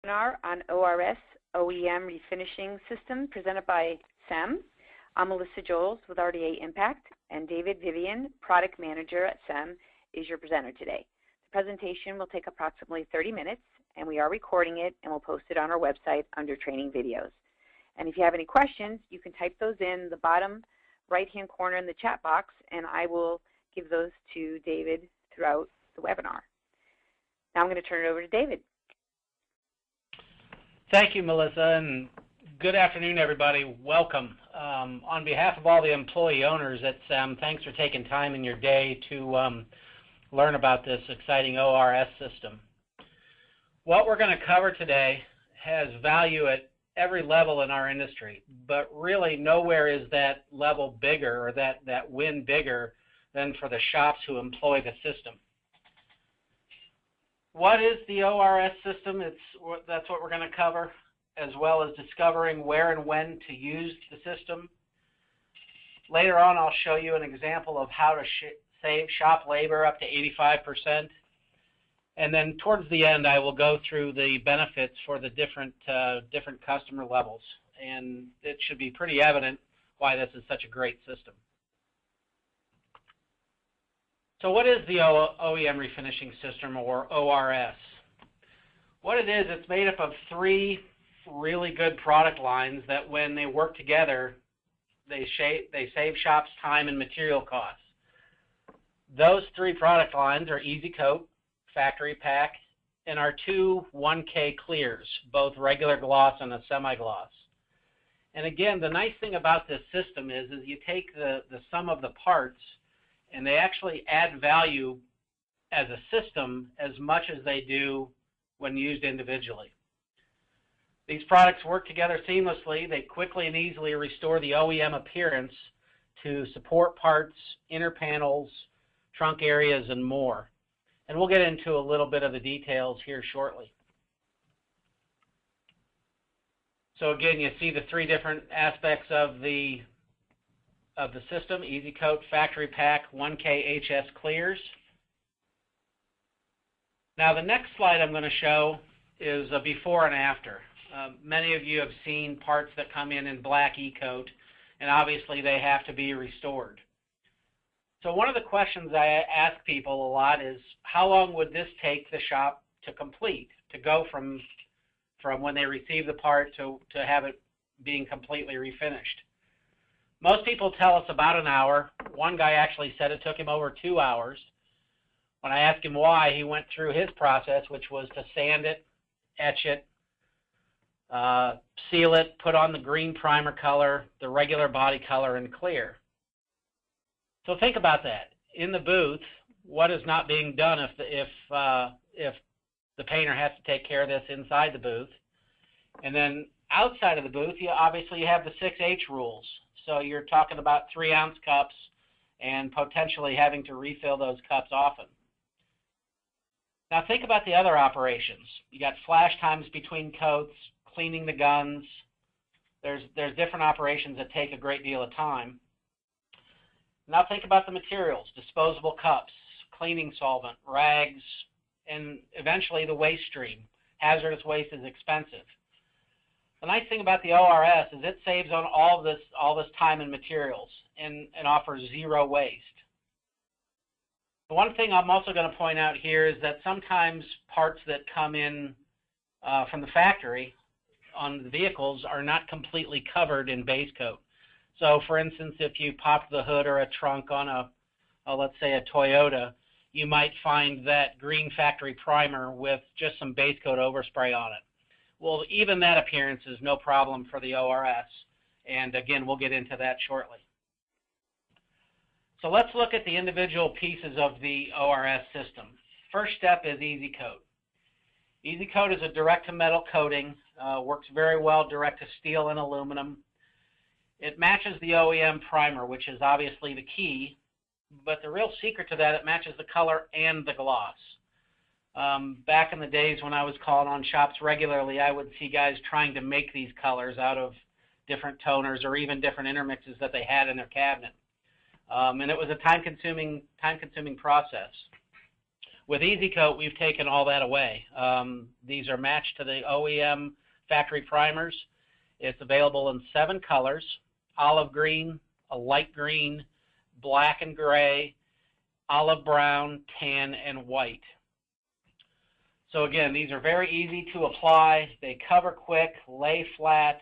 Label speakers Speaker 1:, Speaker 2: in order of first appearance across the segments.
Speaker 1: Webinar on ORS OEM Refinishing System presented by SEM. I'm Melissa Jolls with RDA Impact, and David Vivian, Product Manager at SEM, is your presenter today. The presentation will take approximately 30 minutes, and we are recording it and we'll post it on our website under training videos. And if you have any questions, you can type those in the bottom right-hand corner in the chat box, and I will give those to David throughout the webinar. Now I'm going to turn it over to David.
Speaker 2: Thank you, Melissa, and good afternoon, everybody. Welcome. On behalf of all the employee owners at SEM, thanks for taking time in your day to learn about this exciting ORS system. What we're going to cover today has value at every level in our industry, but really nowhere is that level bigger or that win bigger than for the shops who employ the system. What is the ORS system? That's what we're going to cover, as well as discovering where and when to use the system. Later on, I'll show you an example of how to save shop labor up to 85%. And then towards the end, I will go through the benefits for the different customer levels. And it should be pretty evident why this is such a great system. So what is the OEM Refinishing System, or ORS? What it is, it's made up of three really good product lines that when they work together, they save shops time and material costs. Those three product lines are Easy Coat, Factory Pack, and our two 1K clears, both regular gloss and a semi-gloss. And again, the nice thing about this system is you take the sum of the parts, and they actually add value as a system as much as they do when used individually. These products work together seamlessly. They quickly and easily restore the OEM appearance to support parts, inner panels, trunk areas, and more. And we'll get into a little bit of the details here shortly. So again, you see the three different aspects of the system: Easy Coat, Factory Pack, 1K HS clears. Now the next slide I'm going to show is a before and after. Many of you have seen parts that come in black E-coat, and obviously they have to be restored. So one of the questions I ask people a lot is, how long would this take the shop to complete, to go from when they receive the part to have it being completely refinished? Most people tell us about an hour. One guy actually said it took him over 2 hours. When I asked him why, he went through his process, which was to sand it, etch it, seal it, put on the green primer color, the regular body color, and clear. So think about that. In the booth, what is not being done if the painter has to take care of this inside the booth? And then outside of the booth, obviously you have the 6H rules. So you're talking about 3-ounce cups and potentially having to refill those cups often. Now think about the other operations. You got flash times between coats, cleaning the guns. There's different operations that take a great deal of time. Now think about the materials: disposable cups, cleaning solvent, rags, and eventually the waste stream. Hazardous waste is expensive. The nice thing about the ORS is it saves on all this time and materials and offers zero waste. The one thing I'm also going to point out here is that sometimes parts that come in from the factory on the vehicles are not completely covered in base coat. So for instance, if you pop the hood or a trunk on let's say a Toyota, you might find that green factory primer with just some base coat overspray on it. Well, even that appearance is no problem for the ORS, and again, we'll get into that shortly. So let's look at the individual pieces of the ORS system. First step is Easy Coat. Easy Coat is a direct-to-metal coating, works very well direct to steel and aluminum. It matches the OEM primer, which is obviously the key, but the real secret to that, it matches the color and the gloss. Back in the days when I was calling on shops regularly, I would see guys trying to make these colors out of different toners or even different intermixes that they had in their cabinet. And it was a time-consuming process. With Easy Coat, we've taken all that away. These are matched to the OEM factory primers. It's available in 7 colors: olive green, a light green, black and gray, olive brown, tan, and white. So again, these are very easy to apply. They cover quick, lay flat,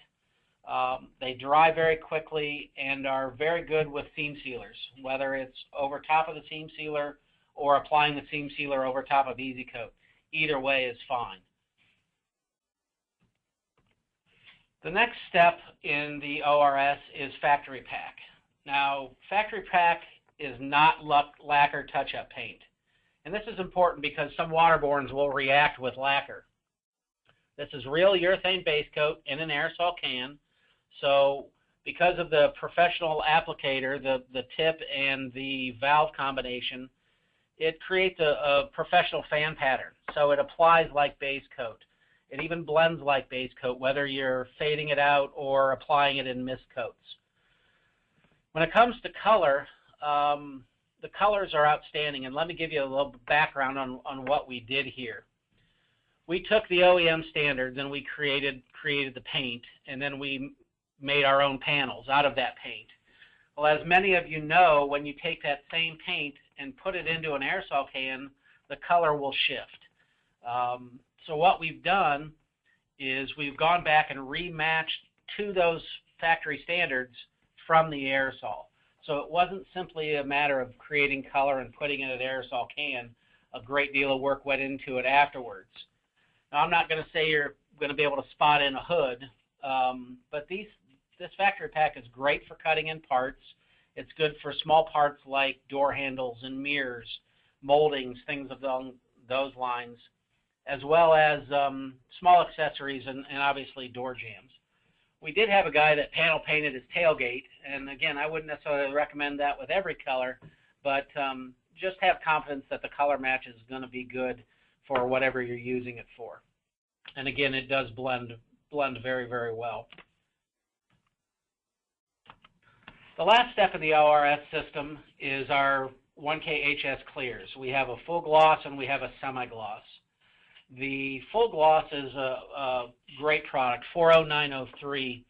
Speaker 2: they dry very quickly, and are very good with seam sealers, whether it's over top of the seam sealer or applying the seam sealer over top of Easy Coat. Either way is fine. The next step in the ORS is Factory Pack. Now, Factory Pack is not lacquer touch-up paint. And this is important because some waterbornes will react with lacquer. This is real urethane base coat in an aerosol can. So because of the professional applicator, the tip and the valve combination, it creates a professional fan pattern. So it applies like base coat. It even blends like base coat, whether you're fading it out or applying it in mist coats. When it comes to color, the colors are outstanding, and let me give you a little background on what we did here. We took the OEM standards and we created the paint, and then we made our own panels out of that paint. Well, as many of you know, when you take that same paint and put it into an aerosol can, the color will shift. So what we've done is we've gone back and rematched to those factory standards from the aerosol. So it wasn't simply a matter of creating color and putting it in an aerosol can. A great deal of work went into it afterwards. Now, I'm not going to say you're going to be able to spot in a hood, but this Factory Pack is great for cutting in parts. It's good for small parts like door handles and mirrors, moldings, things along those lines, as well as small accessories and obviously door jambs. We did have a guy that panel painted his tailgate, and again, I wouldn't necessarily recommend that with every color, but just have confidence that the color match is going to be good for whatever you're using it for. And again, it does blend very, very well. The last step in the ORS system is our 1K HS clears. We have a full gloss and we have a semi-gloss. The full gloss is a great product, 40903.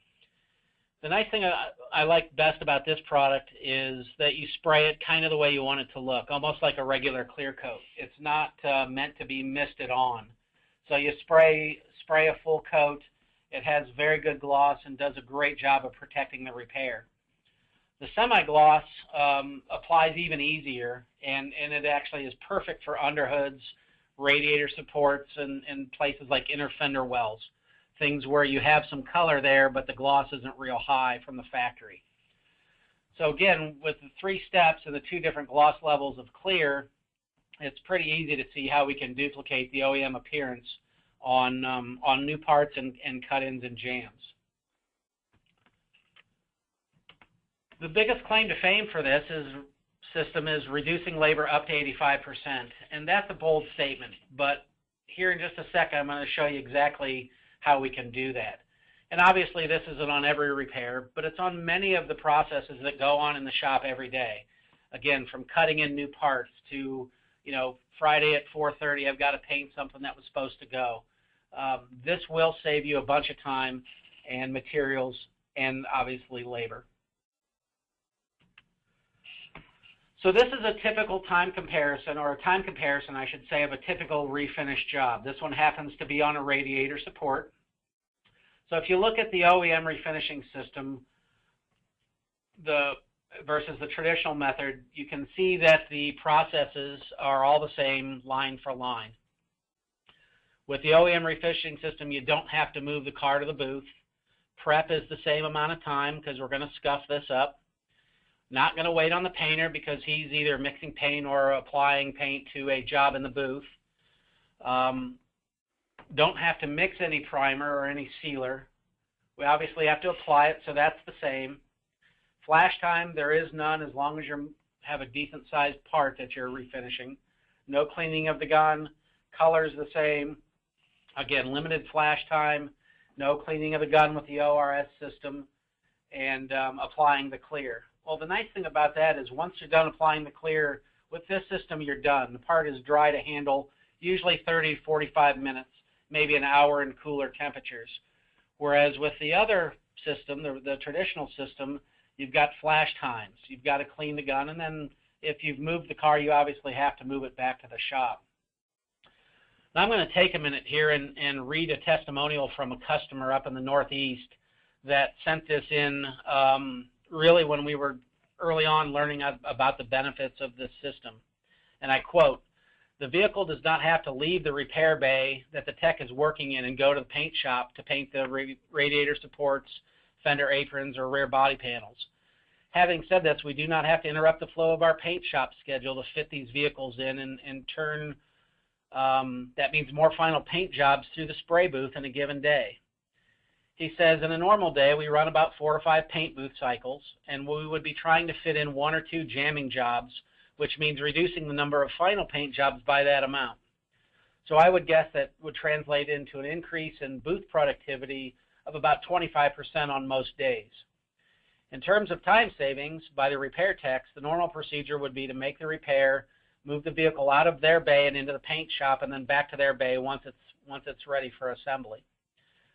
Speaker 2: The nice thing I like best about this product is that you spray it kind of the way you want it to look, almost like a regular clear coat. It's not meant to be misted on. So you spray a full coat. It has very good gloss and does a great job of protecting the repair. The semi-gloss applies even easier, and it actually is perfect for underhoods, radiator supports, and places like inner fender wells, things where you have some color there, but the gloss isn't real high from the factory. So again, with the 3 steps and the 2 different gloss levels of clear, it's pretty easy to see how we can duplicate the OEM appearance on new parts and cut-ins and jams. The biggest claim to fame for this system is reducing labor up to 85%, and that's a bold statement, but here in just a second I'm going to show you exactly how we can do that. And obviously this isn't on every repair, but it's on many of the processes that go on in the shop every day. Again, from cutting in new parts to, Friday at 4:30 I've got to paint something that was supposed to go. This will save you a bunch of time and materials and obviously labor. So this is a typical time comparison, or a time comparison, I should say, of a typical refinish job. This one happens to be on a radiator support. So if you look at the OEM refinishing system versus the traditional method, you can see that the processes are all the same line for line. With the OEM refinishing system, you don't have to move the car to the booth. Prep is the same amount of time because we're going to scuff this up. Not going to wait on the painter because he's either mixing paint or applying paint to a job in the booth. Don't have to mix any primer or any sealer. We obviously have to apply it, so that's the same. Flash time, there is none as long as you have a decent sized part that you're refinishing. No cleaning of the gun. Color's the same. Again, limited flash time. No cleaning of the gun with the ORS system. And applying the clear. Well, the nice thing about that is once you're done applying the clear With this system, you're done. The part is dry to handle, usually 30 to 45 minutes, maybe an hour in cooler temperatures. Whereas with the other system, the traditional system, you've got flash times. You've got to clean the gun, and then if you've moved the car, you obviously have to move it back to the shop. Now I'm going to take a minute here and read a testimonial from a customer up in the Northeast that sent this in really when we were early on learning about the benefits of this system. And I quote, "The vehicle does not have to leave the repair bay that the tech is working in and go to the paint shop to paint the radiator supports, fender aprons, or rear body panels. Having said this, we do not have to interrupt the flow of our paint shop schedule to fit these vehicles in turn, that means more final paint jobs through the spray booth in a given day." He says, in a normal day, we run about 4 to 5 paint booth cycles, and we would be trying to fit in 1 or 2 jamming jobs, which means reducing the number of final paint jobs by that amount. So I would guess that would translate into an increase in booth productivity of about 25% on most days. In terms of time savings by the repair techs, the normal procedure would be to make the repair, move the vehicle out of their bay and into the paint shop, and then back to their bay once it's ready for assembly.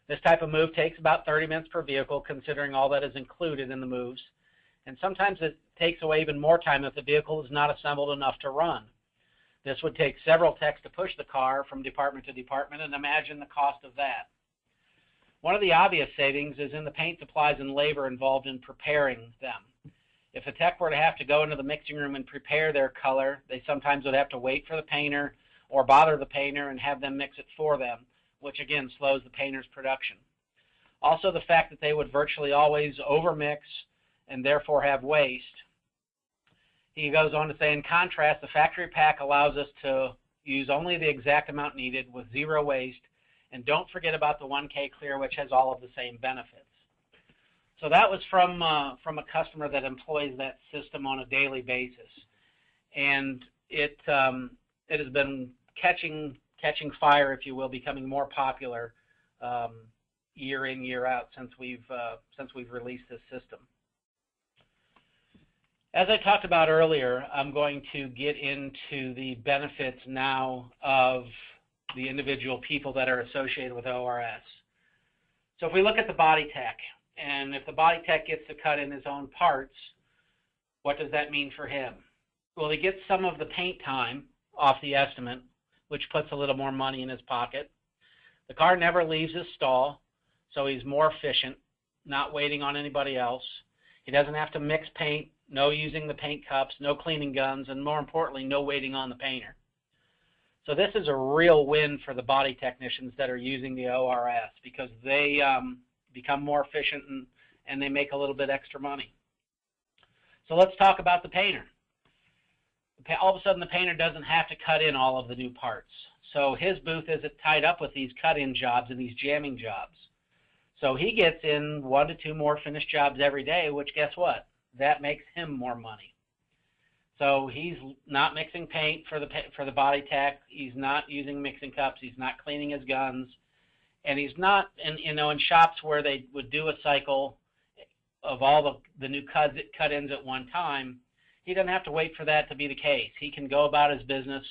Speaker 2: This type of move takes about 30 minutes per vehicle, considering all that is included in the moves, and sometimes it takes away even more time if the vehicle is not assembled enough to run. This would take several techs to push the car from department to department, and imagine the cost of that. One of the obvious savings is in the paint supplies and labor involved in preparing them. If a tech were to have to go into the mixing room and prepare their color, they sometimes would have to wait for the painter or bother the painter and have them mix it for them, which again slows the painter's production. Also, the fact that they would virtually always overmix and therefore have waste. He goes on to say, in contrast, the factory pack allows us to use only the exact amount needed with 0 waste, and don't forget about the 1K clear, which has all of the same benefits. So that was from a customer that employs that system on a daily basis, and it has been catching fire, if you will, becoming more popular year in, year out since we've released this system. As I talked about earlier, I'm going to get into the benefits now of the individual people that are associated with ORS. So if we look at the body tech, and if the body tech gets to cut in his own parts, what does that mean for him? Well, he gets some of the paint time off the estimate, which puts a little more money in his pocket. The car never leaves his stall, so he's more efficient, not waiting on anybody else. He doesn't have to mix paint, no using the paint cups, no cleaning guns, and more importantly, no waiting on the painter. So this is a real win for the body technicians that are using the ORS, because they become more efficient and they make a little bit extra money. So let's talk about the painter. All of a sudden, the painter doesn't have to cut in all of the new parts. So his booth isn't tied up with these cut-in jobs and these jamming jobs. So he gets in 1 to 2 more finished jobs every day, which guess what? That makes him more money. So he's not mixing paint for the body tech. He's not using mixing cups. He's not cleaning his guns, and he's not in shops where they would do a cycle of all the new cut-ins at one time. He doesn't have to wait for that to be the case. He can go about his business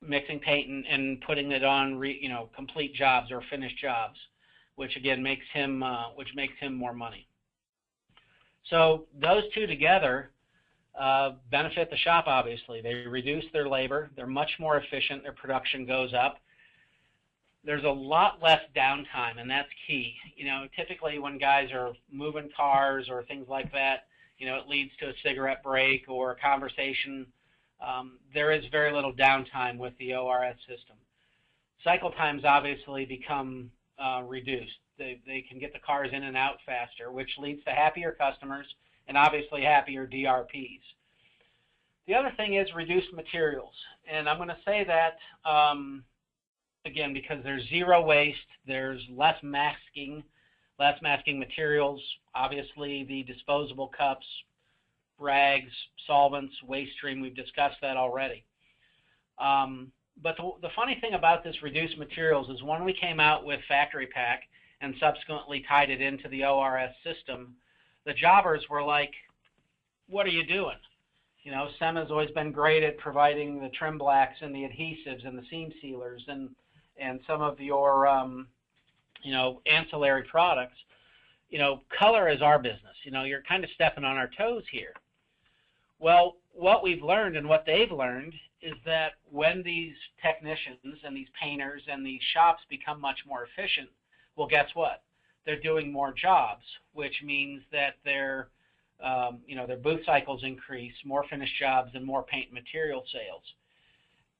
Speaker 2: mixing paint and putting it on complete jobs or finished jobs, which again makes him more money. So those two together benefit the shop, obviously. They reduce their labor. They're much more efficient. Their production goes up. There's a lot less downtime, and that's key. Typically when guys are moving cars or things like that, it leads to a cigarette break or a conversation. There is very little downtime with the ORS system. Cycle times obviously become reduced. They can get the cars in and out faster, which leads to happier customers and obviously happier DRPs. The other thing is reduced materials, and I'm going to say that again because there's 0 waste, there's less masking materials. Obviously, the disposable cups, rags, solvents, waste stream, we've discussed that already. But the funny thing about this reduced materials is when we came out with Factory Pack and subsequently tied it into the ORS system, the jobbers were like, what are you doing? You know, SEM has always been great at providing the trim blacks and the adhesives and the seam sealers and some of your, you know, ancillary products. You know, color is our business. You know, you're kind of stepping on our toes here. Well, what we've learned and what they've learned is that when these technicians and these painters and these shops become much more efficient, well, guess what? They're doing more jobs, which means that their, you know, their booth cycles increase, more finished jobs, and more paint and material sales.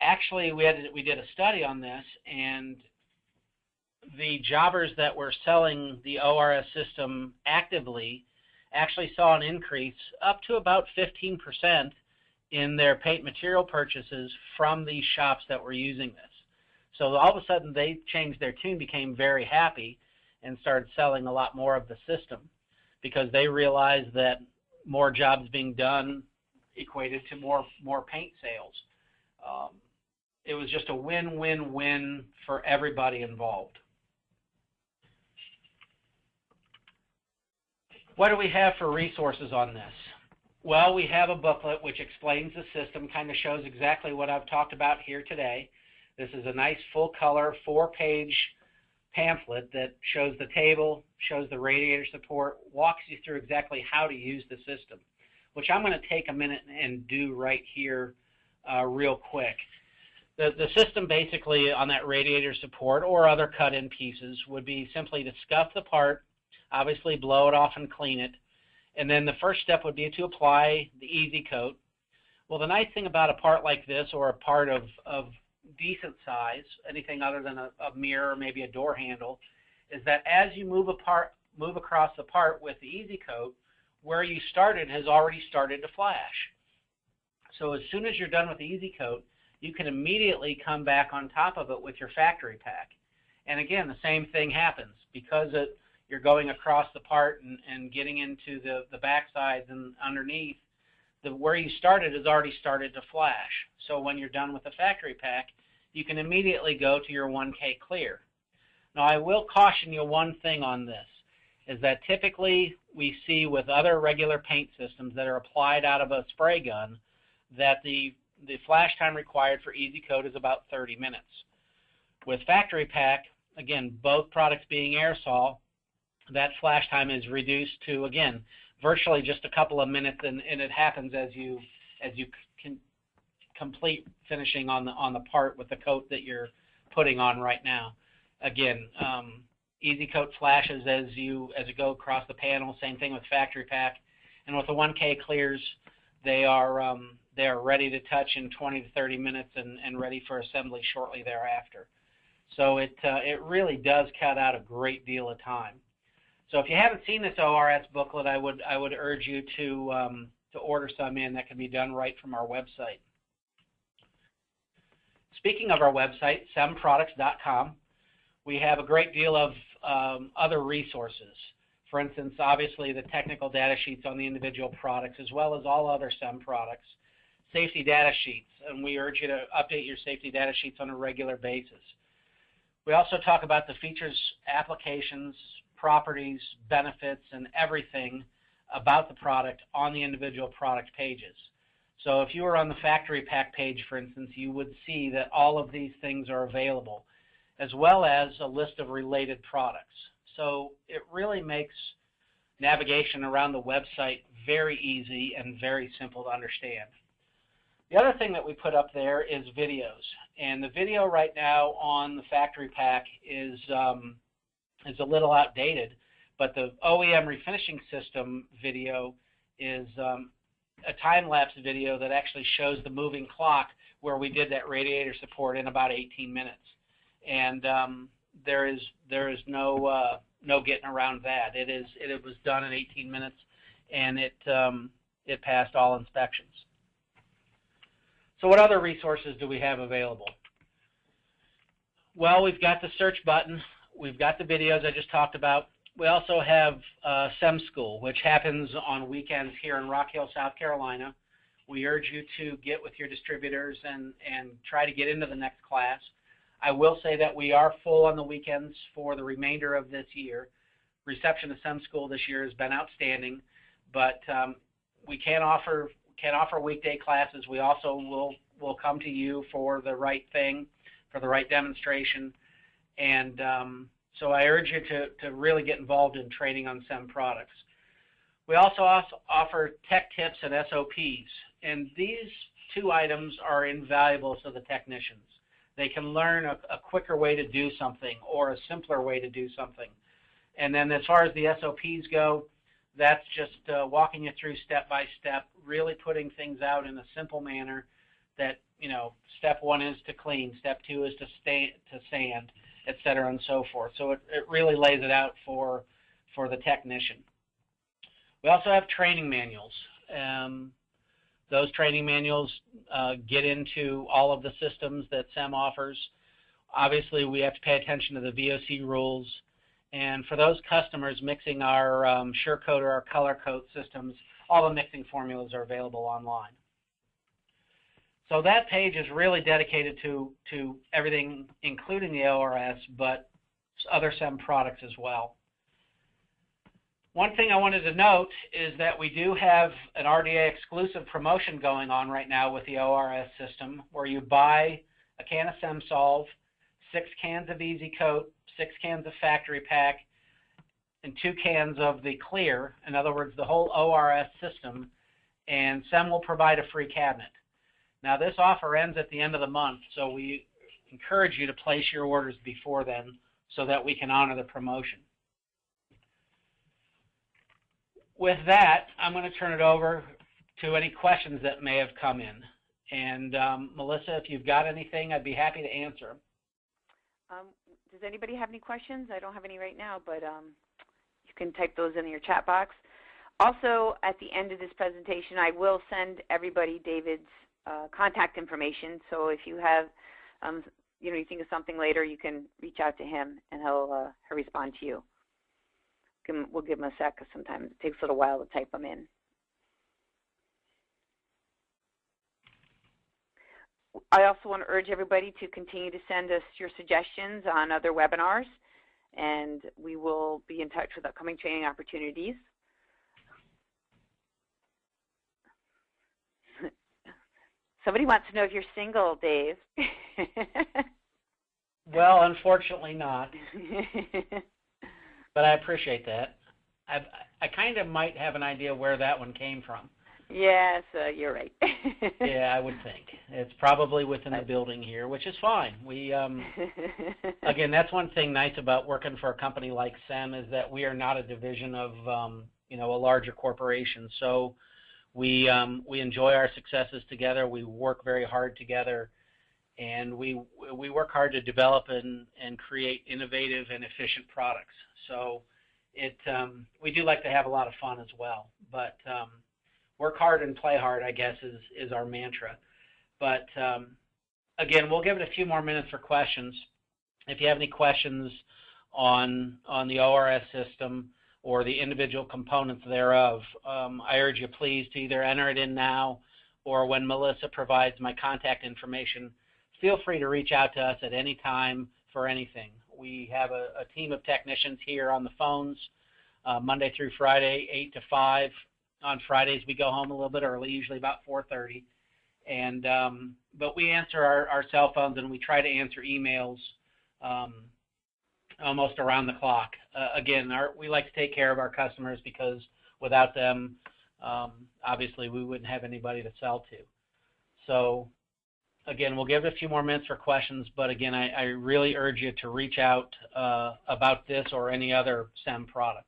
Speaker 2: Actually, we did a study on this, and the jobbers that were selling the ORS system actively actually saw an increase up to about 15% in their paint material purchases from these shops that were using this. So all of a sudden they changed their tune, became very happy, and started selling a lot more of the system because they realized that more jobs being done equated to more paint sales. It was just a win-win-win for everybody involved. What do we have for resources on this? Well, we have a booklet which explains the system, kind of shows exactly what I've talked about here today. This is a nice full-color 4-page pamphlet that shows the table, shows the radiator support, walks you through exactly how to use the system, which I'm going to take a minute and do right here real quick. The system basically on that radiator support or other cut-in pieces would be simply to scuff the part, obviously blow it off and clean it, and then the first step would be to apply the easy coat. Well, the nice thing about a part like this, or a part of decent size, anything other than a mirror or maybe a door handle, is that as you move across the part with the easy coat, where you started has already started to flash. So as soon as you're done with the easy coat, you can immediately come back on top of it with your factory pack. And again, the same thing happens because you're going across the part and getting into the back sides and underneath, where you started has already started to flash. So when you're done with the factory pack, you can immediately go to your 1K clear. Now I will caution you one thing on this, is that typically we see with other regular paint systems that are applied out of a spray gun that the flash time required for easy coat is about 30 minutes. With factory pack, again, both products being aerosol, that flash time is reduced to, again, virtually just a couple of minutes, and it happens as you can complete finishing on the part with the coat that you're putting on right now. Again, easy coat flashes as you go across the panel. Same thing with factory pack, and with the 1K clears, they are ready to touch in 20 to 30 minutes and ready for assembly shortly thereafter. So it really does cut out a great deal of time. So if you haven't seen this ORS booklet, I would urge you to order some in. That can be done right from our website. Speaking of our website, semproducts.com, we have a great deal of other resources. For instance, obviously the technical data sheets on the individual products, as well as all other SEM products, safety data sheets, and we urge you to update your safety data sheets on a regular basis. We also talk about the features, applications, properties, benefits, and everything about the product on the individual product pages. So if you were on the factory pack page, for instance, you would see that all of these things are available, as well as a list of related products. So it really makes navigation around the website very easy and very simple to understand. The other thing that we put up there is videos, and the video right now on the factory pack is a little outdated, but the OEM Refinishing system video is a time-lapse video that actually shows the moving clock where we did that radiator support in about 18 minutes. And there is no getting around that. It was done in 18 minutes, and it passed all inspections. So what other resources do we have available? Well, we've got the search button. We've got the videos I just talked about. We also have SEM School, which happens on weekends here in Rock Hill, South Carolina. We urge you to get with your distributors and try to get into the next class. I will say that we are full on the weekends for the remainder of this year. Reception of SEM School this year has been outstanding, but we can't can offer weekday classes. We also will come to you for the right thing, for the right demonstration. And so I urge you to really get involved in training on SEM products. We also offer tech tips and SOPs, and these two items are invaluable to the technicians. They can learn a quicker way to do something or a simpler way to do something. And then as far as the SOPs go, that's just walking you through step by step, really putting things out in a simple manner that, you know, step 1 is to clean, step 2 is to sand, et cetera, and so forth. So it really lays it out for the technician. We also have training manuals. Those training manuals get into all of the systems that SEM offers. Obviously, we have to pay attention to the VOC rules. And for those customers mixing our SureCoat or our color coat systems, all the mixing formulas are available online. So that page is really dedicated to everything, including the ORS, but other SEM products as well. One thing I wanted to note is that we do have an RDA exclusive promotion going on right now with the ORS system, where you buy a can of SEM Solve, 6 cans of Easy Coat, 6 cans of Factory Pack, and 2 cans of the Clear, in other words, the whole ORS system, and SEM will provide a free cabinet. Now, this offer ends at the end of the month, so we encourage you to place your orders before then so that we can honor the promotion. With that, I'm going to turn it over to any questions that may have come in. And Melissa, if you've got anything, I'd be happy to answer.
Speaker 1: Does anybody have any questions? I don't have any right now, but you can type those in your chat box. Also, at the end of this presentation, I will send everybody David's contact information. So if you have, you think of something later, you can reach out to him, and he'll respond to you. We'll give him a sec, because sometimes it takes a little while to type them in. I also want to urge everybody to continue to send us your suggestions on other webinars, and we will be in touch with upcoming training opportunities. Somebody wants to know if you're single, Dave.
Speaker 2: Well, unfortunately not. But I appreciate that. I kind of might have an idea where that one came from.
Speaker 1: Yes, you're right.
Speaker 2: Yeah, I would think. It's probably within the building here, which is fine. We, again, that's one thing nice about working for a company like SEM, is that we are not a division of, a larger corporation. So we enjoy our successes together. We work very hard together, and we work hard to develop and create innovative and efficient products. So we do like to have a lot of fun as well. But work hard and play hard, I guess, is our mantra. But again, we'll give it a few more minutes for questions. If you have any questions on the ORS system or the individual components thereof, I urge you please to either enter it in now, or when Melissa provides my contact information, feel free to reach out to us at any time for anything. We have a team of technicians here on the phones Monday through Friday, 8 to 5. On Fridays, we go home a little bit early, usually about 4:30. And but we answer our cell phones, and we try to answer emails almost around the clock. Again, we like to take care of our customers, because without them, obviously, we wouldn't have anybody to sell to. So again, we'll give it a few more minutes for questions, but again, I really urge you to reach out about this or any other SEM product.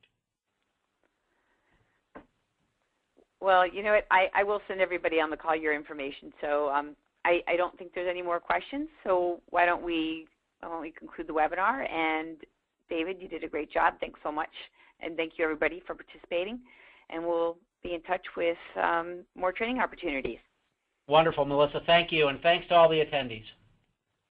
Speaker 1: Well, you know what, I will send everybody on the call your information. So I don't think there's any more questions. So why don't we conclude the webinar? And David, you did a great job. Thanks so much. And thank you, everybody, for participating. And we'll be in touch with more training opportunities.
Speaker 2: Wonderful, Melissa. Thank you. And thanks to all the attendees.